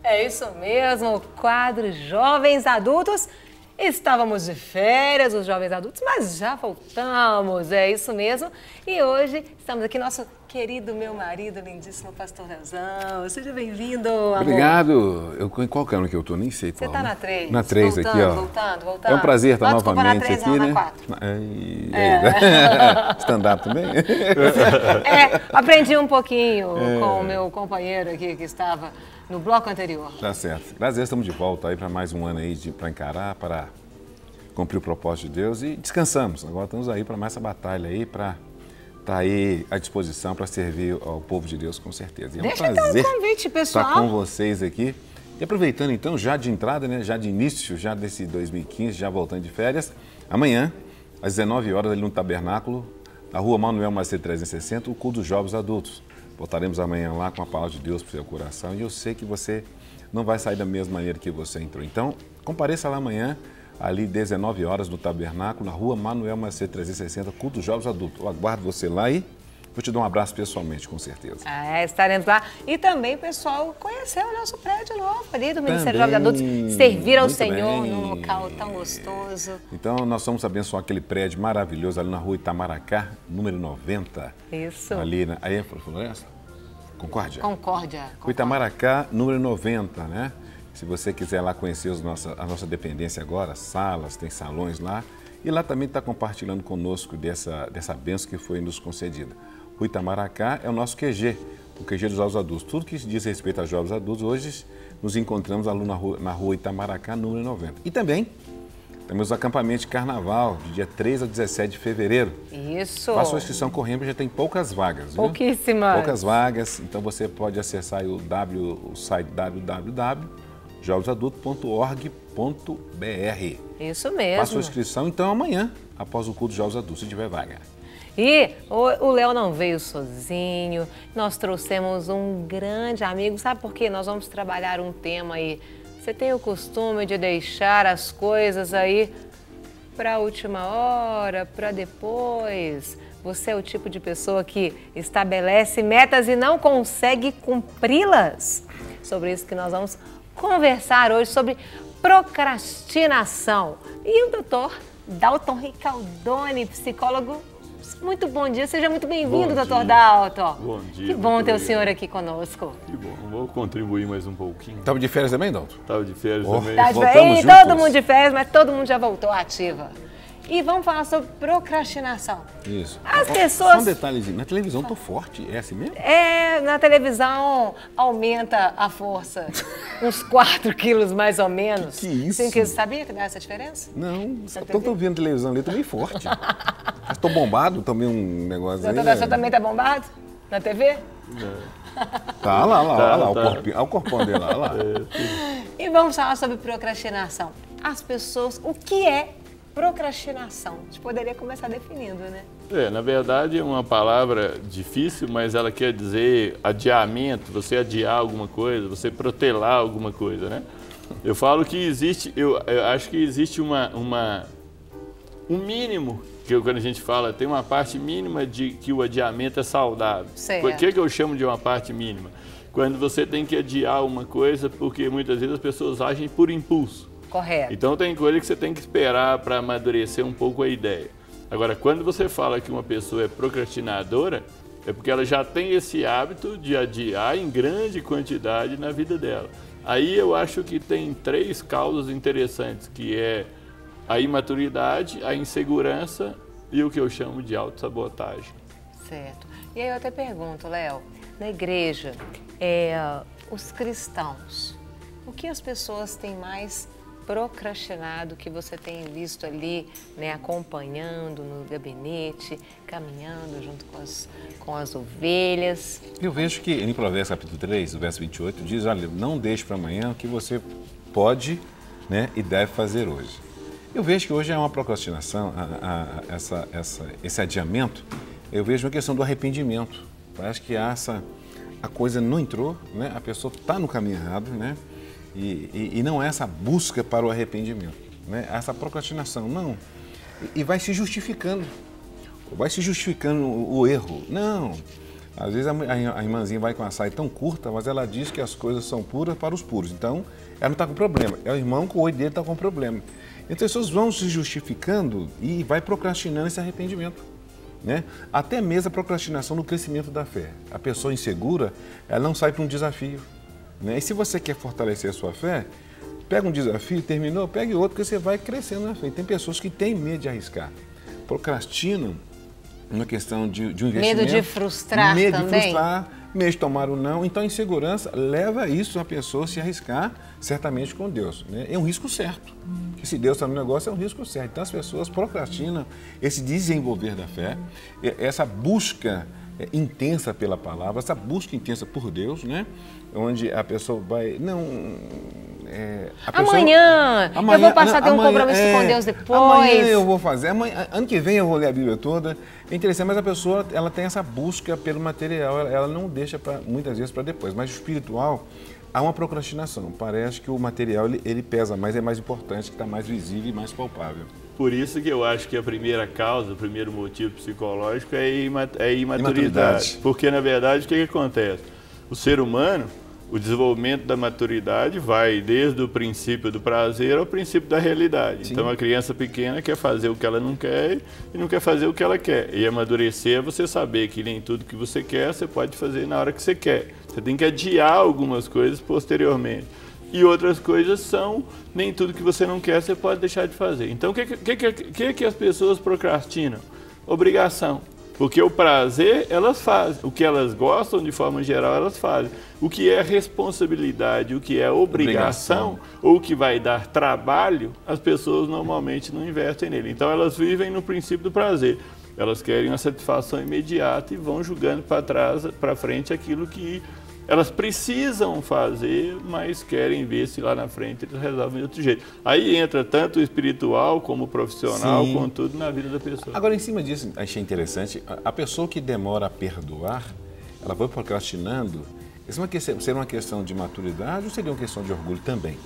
É isso mesmo, o quadro Jovens Adultos. Estávamos de férias, os jovens adultos, mas já voltamos, é isso mesmo. E hoje estamos aqui, nosso querido meu marido, lindíssimo pastor Leozão. Seja bem-vindo, amor. Obrigado. Em qual câmera que eu tô? Nem sei qual. Você tá na 3. Na 3 voltando, aqui, ó. Voltando. É um prazer estar novamente na 3, aqui, não, né? Na 4. Stand-up também? Aprendi um pouquinho com o meu companheiro aqui que estava no bloco anterior. Tá certo. Graças a Deus estamos de volta aí para mais um ano aí para encarar, para cumprir o propósito de Deus e descansamos. Agora estamos aí para mais essa batalha aí, para estar aí à disposição para servir ao povo de Deus, com certeza. E é um prazer um convite, pessoal. estar com vocês aqui. E aproveitando então, já de entrada, né, já de início, já desse 2015, já voltando de férias, amanhã, às 19 horas, ali no Tabernáculo, na Rua Manuel Macedo 360, o culto dos jovens adultos. Voltaremos amanhã lá com a palavra de Deus para o seu coração e eu sei que você não vai sair da mesma maneira que você entrou. Então, compareça lá amanhã, ali 19 horas no Tabernáculo, na Rua Manuel Macedo 360, culto dos jovens adultos. Eu aguardo você lá e vou te dar um abraço pessoalmente, com certeza. Estaremos lá. E também, pessoal, conhecer o nosso prédio novo ali do Ministério Jovens Adultos, servir ao Senhor num local tão gostoso. Então, nós vamos abençoar aquele prédio maravilhoso ali na Rua Itamaracá, número 90. Isso. Ali na... Aí é Floresta? Concórdia. Concórdia. Itamaracá, número 90, né? Se você quiser lá conhecer a nossa dependência agora, salas, tem salões lá. E lá também está compartilhando conosco dessa bênção que foi nos concedida. O Itamaracá é o nosso QG, o QG dos jovens adultos. Tudo que diz respeito a jovens adultos, hoje nos encontramos ali na rua Itamaracá, número 90. E também temos o acampamento de carnaval, de dia 3 a 17 de fevereiro. Isso. Faça sua inscrição correndo, já tem poucas vagas. Viu? Pouquíssimas. Poucas vagas, então você pode acessar o site www.jovensadulto.org.br. Isso mesmo. Faça sua inscrição, então, amanhã, após o culto dos jovens adultos, se tiver vaga. E o Léo não veio sozinho, nós trouxemos um grande amigo. Sabe por quê? Nós vamos trabalhar um tema aí. Você tem o costume de deixar as coisas aí para a última hora, para depois? Você é o tipo de pessoa que estabelece metas e não consegue cumpri-las? Sobre isso que nós vamos conversar hoje, sobre procrastinação. E o doutor Dalton Ricaldoni, psicólogo. Muito bom dia, seja muito bem-vindo, doutor Dalton. Bom dia. Que bom ter o senhor aqui conosco. Que bom, vou contribuir mais um pouquinho. Estava de férias também, Dalton? Estava de férias também. Voltamos todo juntos. mundo de férias, mas todo mundo já voltou ativa. E vamos falar sobre procrastinação. Isso. As pessoas... Só um detalhezinho, na televisão tô forte, é assim mesmo? Na televisão aumenta a força, uns 4 quilos mais ou menos. Que isso? Você sabia que dá essa diferença? Não, só tô vendo televisão ali, tô meio forte. Mas tô bombado, tomei um negócio aí. Você também tá bombado? Na TV? Tá lá, o corpão dele lá. E vamos falar sobre procrastinação. As pessoas, o que é procrastinação? A gente poderia começar definindo, né? Na verdade é uma palavra difícil, mas ela quer dizer adiamento, você adiar alguma coisa, você protelar alguma coisa, né? Eu falo que existe, eu acho que existe um mínimo, que quando a gente fala, tem uma parte mínima de que o adiamento é saudável. Certo. O que eu chamo de uma parte mínima? Quando você tem que adiar uma coisa, porque muitas vezes as pessoas agem por impulso. Correto. Então tem coisa que você tem que esperar para amadurecer um pouco a ideia. Agora, quando você fala que uma pessoa é procrastinadora, é porque ela já tem esse hábito de adiar em grande quantidade na vida dela. Aí eu acho que tem 3 causas interessantes, que é a imaturidade, a insegurança e o que eu chamo de autossabotagem. Certo. E aí eu até pergunto, Léo, na igreja, os cristãos, o que as pessoas têm mais procrastinado, que você tem visto ali, né, acompanhando no gabinete, caminhando junto com as ovelhas? Eu vejo que em Provérbios capítulo 3, o verso 28, diz, olha, não deixe para amanhã o que você pode, né, e deve fazer hoje. Eu vejo que hoje é uma procrastinação, esse adiamento, eu vejo uma questão do arrependimento. Parece que a coisa não entrou, né, a pessoa está no caminho errado, né? E não é essa busca para o arrependimento, né? Essa procrastinação, não. E vai se justificando o erro. Não, Às vezes a irmãzinha vai com a saia tão curta, mas ela diz que as coisas são puras para os puros. Então, ela não está com problema. É o irmão que o olho dele está com problema. Então, as pessoas vão se justificando e vai procrastinando esse arrependimento. Né? Até mesmo a procrastinação no crescimento da fé. A pessoa insegura, ela não sai para um desafio. Né? E se você quer fortalecer a sua fé, pega um desafio, terminou, pegue outro, porque você vai crescendo na fé. E tem pessoas que têm medo de arriscar. Procrastinam uma questão de um investimento. Medo de frustrar também. Medo de frustrar, medo de tomar o não. Então, a insegurança leva isso a pessoa a se arriscar certamente com Deus. Né? É um risco certo. Que se Deus está no negócio, é um risco certo. Então, as pessoas procrastinam esse desenvolver da fé, essa busca intensa pela palavra, essa busca intensa por Deus, né? Onde a pessoa vai... Amanhã eu vou passar a ter um compromisso com Deus depois. Amanhã eu vou fazer, ano que vem eu vou ler a Bíblia toda. É interessante, mas a pessoa ela tem essa busca pelo material, ela não deixa muitas vezes para depois. Mas o espiritual, há uma procrastinação. Parece que o material ele pesa mais, é mais importante, que está mais visível e mais palpável. Por isso que eu acho que a primeira causa, o primeiro motivo psicológico é a imaturidade. Porque, na verdade, o que acontece? O ser humano, o desenvolvimento da maturidade vai desde o princípio do prazer ao princípio da realidade. Sim. Então, a criança pequena quer fazer o que ela não quer e não quer fazer o que ela quer. E amadurecer é você saber que nem tudo que você quer, você pode fazer na hora que você quer. Você tem que adiar algumas coisas posteriormente. E outras coisas são, nem tudo que você não quer, você pode deixar de fazer. Então, o que as pessoas procrastinam? Obrigação. Porque o prazer, elas fazem. O que elas gostam, de forma geral, elas fazem. O que é responsabilidade, o que é obrigação, ou o que vai dar trabalho, as pessoas normalmente não investem nele. Então, elas vivem no princípio do prazer. Elas querem uma satisfação imediata e vão jogando para trás, para frente, aquilo que elas precisam fazer, mas querem ver se lá na frente eles resolvem de outro jeito. Aí entra tanto o espiritual como o profissional, com tudo na vida da pessoa. Agora, em cima disso, achei interessante, a pessoa que demora a perdoar, ela vai procrastinando, isso seria uma questão de maturidade ou seria uma questão de orgulho também?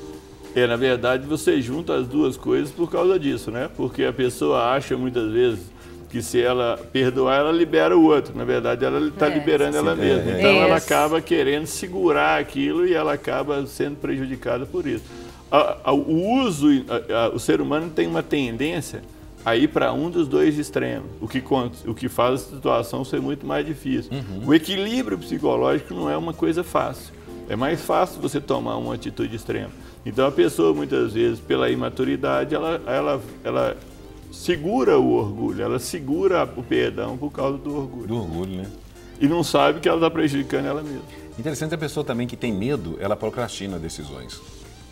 Na verdade, você junta as duas coisas por causa disso, né? Porque a pessoa acha muitas vezes que se ela perdoar, ela libera o outro. Na verdade, ela está liberando ela mesma. Então, ela acaba querendo segurar aquilo e ela acaba sendo prejudicada por isso. O ser humano tem uma tendência a ir para um dos dois extremos, o que faz a situação ser muito mais difícil. O equilíbrio psicológico não é uma coisa fácil. É mais fácil você tomar uma atitude extrema. Então, a pessoa, muitas vezes, pela imaturidade, ela segura o orgulho, ela segura o perdão por causa do orgulho. Do orgulho, né? E não sabe que ela está prejudicando ela mesma. Interessante a pessoa também que tem medo, ela procrastina decisões,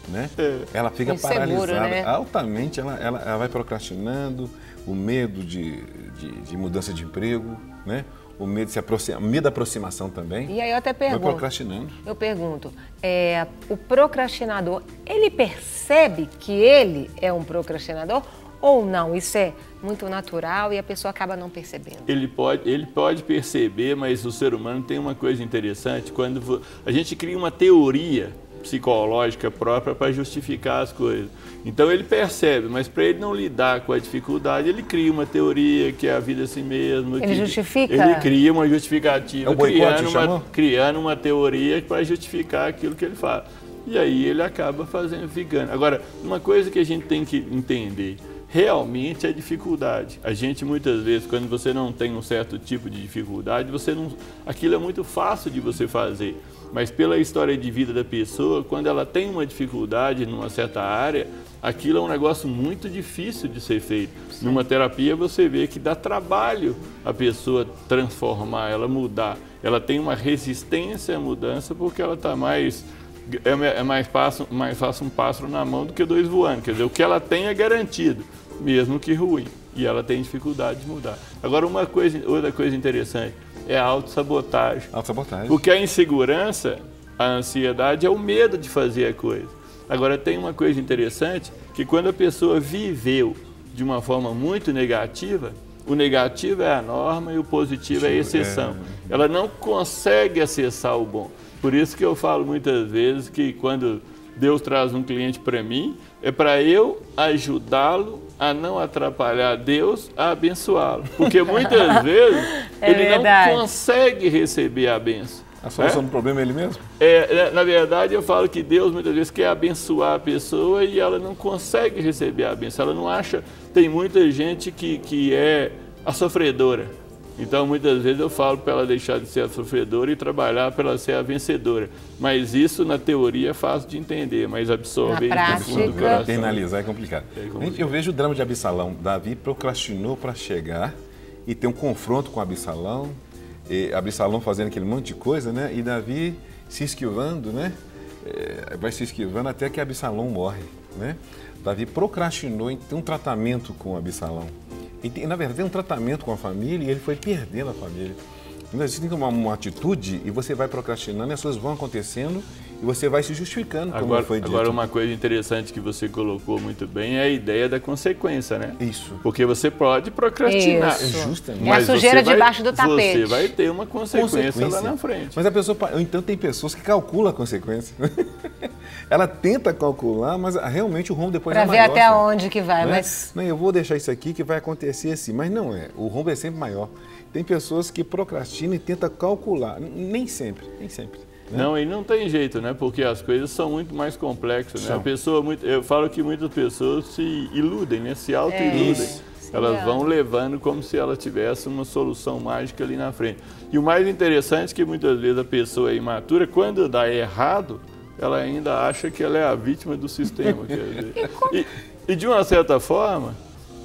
né? Ela fica paralisada, né? Altamente, ela vai procrastinando, o medo de mudança de emprego, né? O medo de se aproximar, medo da aproximação também. E aí eu até pergunto, vai procrastinando. Eu pergunto, o procrastinador, ele percebe que ele é um procrastinador? Ou não, isso é muito natural e a pessoa acaba não percebendo? Ele pode perceber, mas o ser humano tem uma coisa interessante, quando a gente cria uma teoria psicológica própria para justificar as coisas. Então ele percebe, mas para ele não lidar com a dificuldade, ele cria uma teoria que é a vida assim mesmo. Ele justifica? Ele cria uma justificativa, criando uma teoria para justificar aquilo que ele faz. E aí ele acaba ficando. Agora, uma coisa que a gente tem que entender, realmente é dificuldade. A gente muitas vezes, quando você não tem um certo tipo de dificuldade, aquilo é muito fácil de você fazer. Mas pela história de vida da pessoa, quando ela tem uma dificuldade numa certa área, aquilo é um negócio muito difícil de ser feito. Sim. Numa terapia você vê que dá trabalho a pessoa transformar, ela mudar. Ela tem uma resistência à mudança porque ela está mais... É mais fácil um pássaro na mão do que dois voando. Quer dizer, o que ela tem é garantido, mesmo que ruim. E ela tem dificuldade de mudar. Agora, outra coisa interessante é a autossabotagem. Autossabotagem. Porque a insegurança, a ansiedade é o medo de fazer a coisa. Agora, tem uma coisa interessante, que quando a pessoa viveu de uma forma muito negativa, o negativo é a norma e o positivo é a exceção. Ela não consegue acessar o bom. Por isso que eu falo muitas vezes que quando Deus traz um cliente para mim, é para eu ajudá-lo a não atrapalhar Deus a abençoá-lo. Porque muitas vezes ele não consegue receber a bênção. A solução do problema é ele mesmo? Na verdade, eu falo que Deus muitas vezes quer abençoar a pessoa e ela não consegue receber a bênção. Ela não acha... Tem muita gente que é a sofredora. Então, muitas vezes eu falo para ela deixar de ser a sofredora e trabalhar para ela ser a vencedora. Mas isso, na teoria, é fácil de entender, mas absorver no fundo do coração. Internalizar é complicado. Eu vejo o drama de Absalão. Davi procrastinou para chegar e ter um confronto com Absalão. Absalão fazendo aquele monte de coisa, né? E Davi se esquivando, né? Vai se esquivando até que Absalão morre, né? Davi procrastinou em ter um tratamento com Absalão. E, na verdade, tem um tratamento com a família e ele foi perdendo a família. Então, você tem que tomar uma atitude e você vai procrastinando, as coisas vão acontecendo e você vai se justificando, como foi dito. Agora, uma coisa interessante que você colocou muito bem é a ideia da consequência, né? Isso. Porque você pode procrastinar. Isso. Justamente. É a sujeira debaixo do tapete. Você vai ter uma consequência lá na frente. Mas a pessoa, então tem pessoas que calculam a consequência. Ela tenta calcular, mas realmente o rombo depois é maior. Para ver até onde que vai, né? mas... Não, eu vou deixar isso aqui que vai acontecer assim, mas não é. O rombo é sempre maior. Tem pessoas que procrastinam e tentam calcular. Nem sempre, nem sempre. Né? Não, e não tem jeito, né? Porque as coisas são muito mais complexas, né? A pessoa, eu falo que muitas pessoas se iludem, né? Se auto-iludem. Elas vão levando como se ela tivesse uma solução mágica ali na frente. E o mais interessante é que muitas vezes a pessoa é imatura, quando dá errado, ela ainda acha que ela é a vítima do sistema. Quer dizer. E de uma certa forma,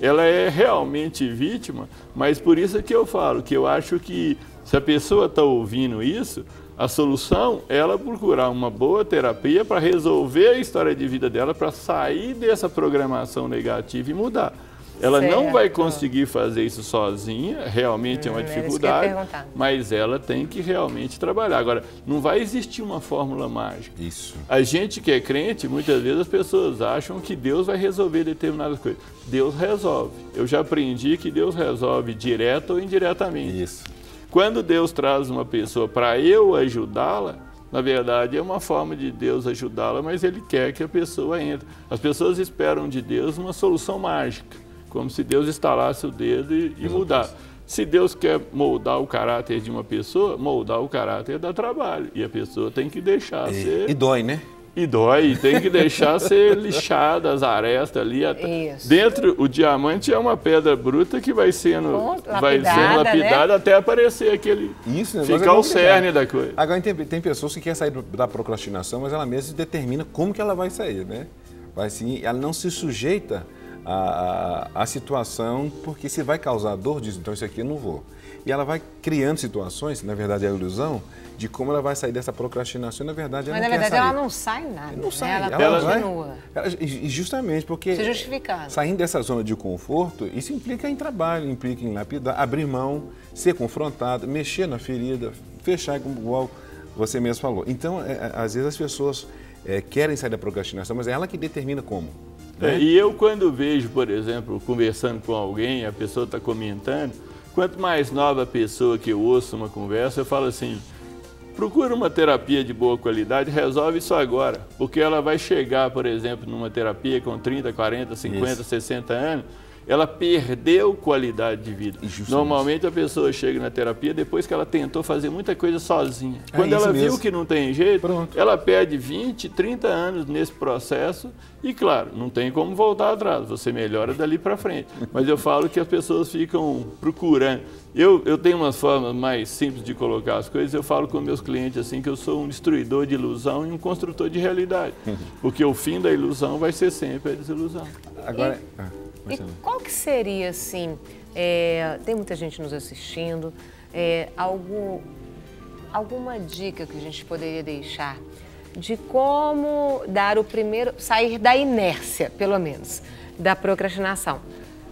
ela é realmente vítima, mas por isso é que eu falo, que eu acho que se a pessoa está ouvindo isso, a solução é ela procurar uma boa terapia para resolver a história de vida dela, para sair dessa programação negativa e mudar. Ela não vai conseguir fazer isso sozinha, realmente é uma dificuldade, mas ela tem que realmente trabalhar. Agora, não vai existir uma fórmula mágica. Isso. A gente que é crente, muitas vezes as pessoas acham que Deus vai resolver determinadas coisas. Deus resolve. Eu já aprendi que Deus resolve direto ou indiretamente. Isso. Quando Deus traz uma pessoa para eu ajudá-la, na verdade é uma forma de Deus ajudá-la, mas Ele quer que a pessoa entre. As pessoas esperam de Deus uma solução mágica, como se Deus estalasse o dedo e mudasse. Se Deus quer moldar o caráter de uma pessoa, moldar o caráter dá trabalho. E a pessoa tem que deixar ser... E dói, né? E dói, tem que deixar ser lixada as arestas ali. Dentro, o diamante é uma pedra bruta que vai sendo lapidada, né? Até aparecer aquele... Isso, né? Ficar o cerne da coisa. Agora, tem pessoas que querem sair da procrastinação, mas ela mesma determina como que ela vai sair, né? Ela não se sujeita a situação, porque se vai causar dor, diz, então isso aqui eu não vou. E ela vai criando situações, na verdade é a ilusão, de como ela vai sair dessa procrastinação, na verdade ela não quer sair. Mas na verdade ela não sai nada, não sai, ela continua. E justamente porque, saindo dessa zona de conforto, isso implica em trabalho, implica em lapidar, abrir mão, ser confrontado, mexer na ferida, fechar, igual você mesmo falou. Então, às vezes as pessoas querem sair da procrastinação, mas é ela que determina como. E eu, quando vejo, por exemplo, conversando com alguém, a pessoa está comentando, quanto mais nova a pessoa que eu ouço uma conversa, eu falo assim, procura uma terapia de boa qualidade, resolve isso agora, porque ela vai chegar, por exemplo, numa terapia com 30, 40, 50, 60 anos, ela perdeu qualidade de vida. Normalmente a pessoa chega na terapia depois que ela tentou fazer muita coisa sozinha. Quando ela viu que não tem jeito, ela perde 20, 30 anos nesse processo e, claro, não tem como voltar atrás, você melhora dali para frente. Mas eu falo que as pessoas ficam procurando. Eu tenho umas formas mais simples de colocar as coisas, eu falo com meus clientes assim que eu sou um destruidor de ilusão e um construtor de realidade. Porque o fim da ilusão vai ser sempre a desilusão. Agora... E qual que seria, assim, tem muita gente nos assistindo, alguma dica que a gente poderia deixar de como dar o primeiro, sair da inércia, pelo menos, da procrastinação?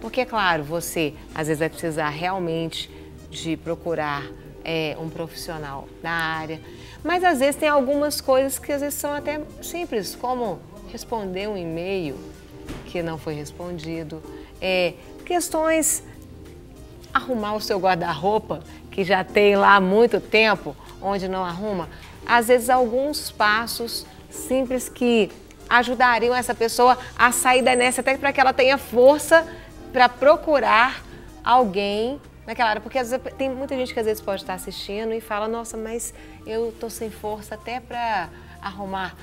Porque, é claro, você às vezes vai precisar realmente de procurar um profissional na área, mas às vezes tem algumas coisas que às vezes são até simples, como responder um e-mail que não foi respondido, questões, arrumar o seu guarda-roupa, que já tem lá há muito tempo, onde não arruma, às vezes alguns passos simples que ajudariam essa pessoa a sair da inércia, até para que ela tenha força para procurar alguém naquela área? Porque às vezes, tem muita gente que às vezes pode estar assistindo e fala, nossa, mas eu tô sem força até para arrumar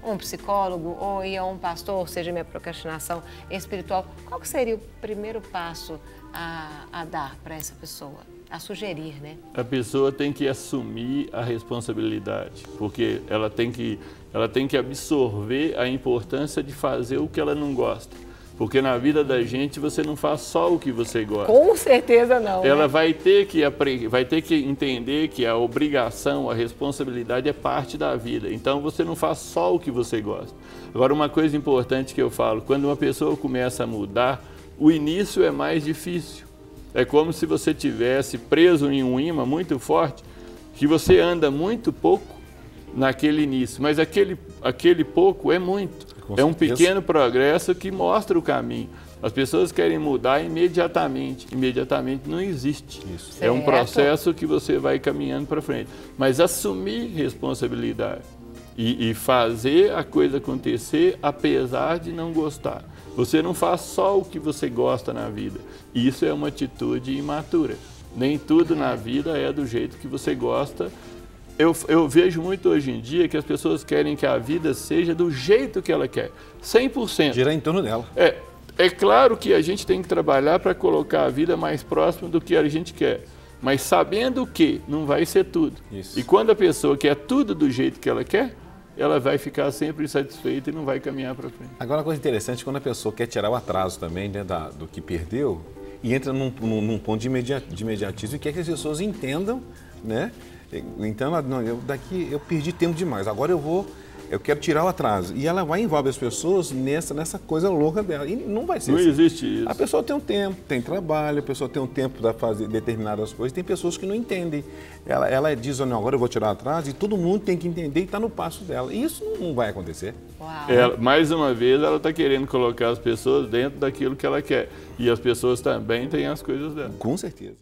um psicólogo ou ir a um pastor, ou seja, minha procrastinação espiritual. Qual que seria o primeiro passo a dar para essa pessoa? A sugerir, né? A pessoa tem que assumir a responsabilidade, porque ela tem que absorver a importância de fazer o que ela não gosta. Porque na vida da gente você não faz só o que você gosta. Com certeza não. Ela, né? vai ter que entender que a obrigação, a responsabilidade é parte da vida. Então você não faz só o que você gosta. Agora, uma coisa importante que eu falo, quando uma pessoa começa a mudar, o início é mais difícil. É como se você tivesse preso em um imã muito forte, que você anda muito pouco naquele início, mas aquele pouco é muito. É um pequeno progresso que mostra o caminho. As pessoas querem mudar imediatamente. Imediatamente não existe. Isso. É um processo que você vai caminhando para frente. Mas assumir responsabilidade e fazer a coisa acontecer apesar de não gostar. Você não faz só o que você gosta na vida. Isso é uma atitude imatura. Nem tudo na vida é do jeito que você gosta. Eu vejo muito hoje em dia que as pessoas querem que a vida seja do jeito que ela quer, 100%. Girar em torno dela. É claro que a gente tem que trabalhar para colocar a vida mais próxima do que a gente quer, mas sabendo que não vai ser tudo. Isso. E quando a pessoa quer tudo do jeito que ela quer, ela vai ficar sempre insatisfeita e não vai caminhar para frente. Agora, uma coisa interessante, quando a pessoa quer tirar o atraso também, né, do que perdeu, e entra num ponto de imediatismo e quer que as pessoas entendam, né? Então, não, eu perdi tempo demais, agora eu quero tirar o atraso. E ela vai envolver as pessoas nessa coisa louca dela. E não vai ser assim. Não existe isso. A pessoa tem um tempo, tem trabalho, a pessoa tem um tempo para fazer determinadas coisas. Tem pessoas que não entendem. Ela diz, não, agora eu vou tirar o atraso, e todo mundo tem que entender e está no passo dela. E isso não vai acontecer. Mais uma vez, ela está querendo colocar as pessoas dentro daquilo que ela quer. E as pessoas também têm as coisas dela. Com certeza.